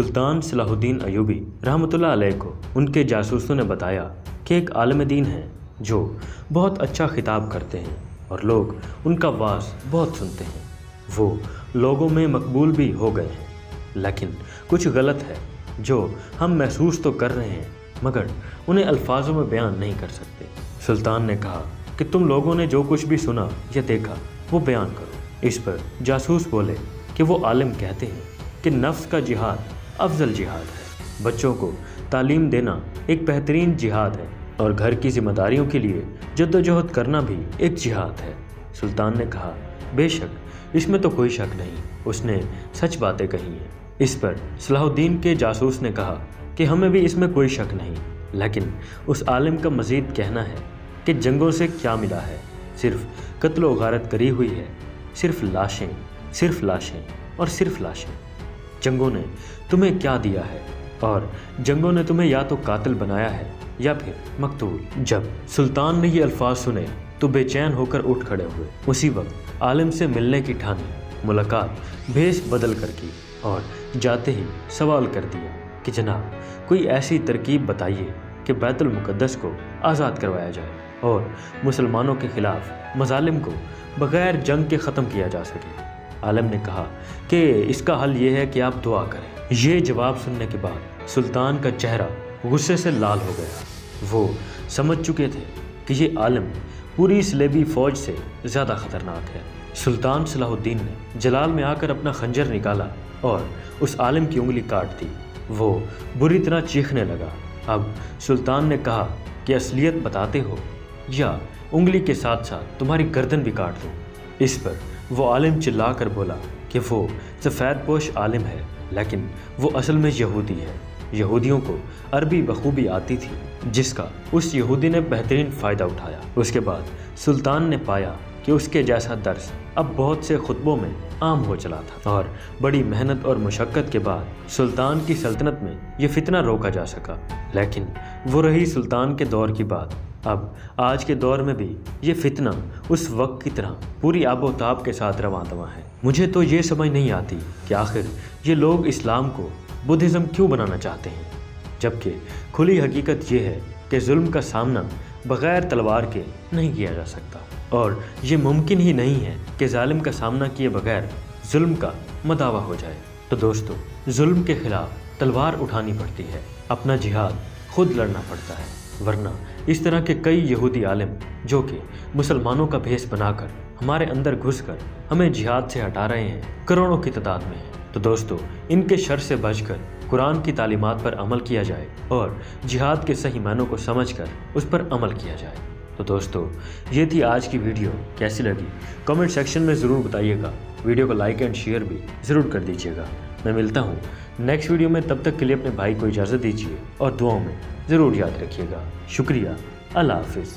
सुल्तान सलाहुद्दीन अयूबी रहमतुल्लाह अलैह को उनके जासूसों ने बताया कि एक आलिम दीन है जो बहुत अच्छा खिताब करते हैं और लोग उनका वाज बहुत सुनते हैं। वो लोगों में मकबूल भी हो गए हैं, लेकिन कुछ गलत है जो हम महसूस तो कर रहे हैं मगर उन्हें अल्फाजों में बयान नहीं कर सकते। सुल्तान ने कहा कि तुम लोगों ने जो कुछ भी सुना या देखा वो बयान करो। इस पर जासूस बोले कि वो आलिम कहते हैं कि नफ्स का जिहाद अफजल जिहाद है, बच्चों को तालीम देना एक बेहतरीन जिहाद है और घर की जिम्मेदारियों के लिए जद्दोजहद करना भी एक जिहाद है। सुल्तान ने कहा, बेशक इसमें तो कोई शक नहीं, उसने सच बातें कही हैं। इस पर सलाहुद्दीन के जासूस ने कहा कि हमें भी इसमें कोई शक नहीं, लेकिन उस आलिम का मज़ीद कहना है कि जंगों से क्या मिला है, सिर्फ कत्ल व गारत करी हुई है, सिर्फ लाशें और सिर्फ लाशें। जंगों ने तुम्हें क्या दिया है और जंगों ने तुम्हें या तो कातिल बनाया है या फिर मकतूल। जब सुल्तान ने ये अल्फाज सुने तो बेचैन होकर उठ खड़े हुए। उसी वक्त आलिम से मिलने की ठानी, मुलाकात भेस बदल कर की और जाते ही सवाल कर दिया कि जनाब कोई ऐसी तरकीब बताइए कि बैतुल मुक़द्दस को आज़ाद करवाया जाए और मुसलमानों के ख़िलाफ़ मज़ालिम को बग़ैर जंग के ख़त्म किया जा सके। आलिम ने कहा कि इसका हल ये है कि आप दुआ करें। ये जवाब सुनने के बाद सुल्तान का चेहरा गुस्से से लाल हो गया। वो समझ चुके थे कि ये आलिम पूरी सलेबी फ़ौज से ज़्यादा ख़तरनाक है। सुल्तान सलाहुद्दीन ने जलाल में आकर अपना खंजर निकाला और उस आलिम की उंगली काट दी। वो बुरी तरह चीखने लगा। अब सुल्तान ने कहा कि असलियत बताते हो या उंगली के साथ साथ तुम्हारी गर्दन भी काट दूँ। इस पर वो आलिम चिल्ला कर बोला कि वो सफ़ेद पोश आलिम है, लेकिन वो असल में यहूदी है। यहूदियों को अरबी बखूबी आती थी, जिसका उस यहूदी ने बेहतरीन फ़ायदा उठाया। उसके बाद सुल्तान ने पाया कि उसके जैसा दर्स अब बहुत से खुतबों में आम हो चला था और बड़ी मेहनत और मुशक्क़त के बाद सुल्तान की सल्तनत में ये फितना रोका जा सका। लेकिन वो रही सुल्तान के दौर की बात। अब आज के दौर में भी ये फितना उस वक्त की तरह पूरी आबोताब के साथ रवां दवा है। मुझे तो ये समझ नहीं आती कि आखिर ये लोग इस्लाम को बुद्धिज़्म क्यों बनाना चाहते हैं, जबकि खुली हकीकत ये है कि जुल्म का सामना बग़ैर तलवार के नहीं किया जा सकता और ये मुमकिन ही नहीं है कि जालिम का सामना किए बगैर जुल्म का मदावा हो जाए। तो दोस्तों, जुल्म के ख़िलाफ़ तलवार उठानी पड़ती है, अपना जिहाद खुद लड़ना पड़ता है, वरना इस तरह के कई यहूदी आलिम जो कि मुसलमानों का भेष बनाकर हमारे अंदर घुसकर हमें जिहाद से हटा रहे हैं, करोड़ों की तादाद में हैं। तो दोस्तों, इनके शर से बचकर कुरान की तालीमात पर अमल किया जाए और जिहाद के सही मानों को समझकर उस पर अमल किया जाए। तो दोस्तों, ये थी आज की वीडियो। कैसी लगी कमेंट सेक्शन में ज़रूर बताइएगा। वीडियो को लाइक एंड शेयर भी ज़रूर कर दीजिएगा। मैं मिलता हूँ नेक्स्ट वीडियो में, तब तक के लिए अपने भाई को इजाज़त दीजिए और दुआओं में ज़रूर याद रखिएगा। शुक्रिया। अल्लाह हाफिज़।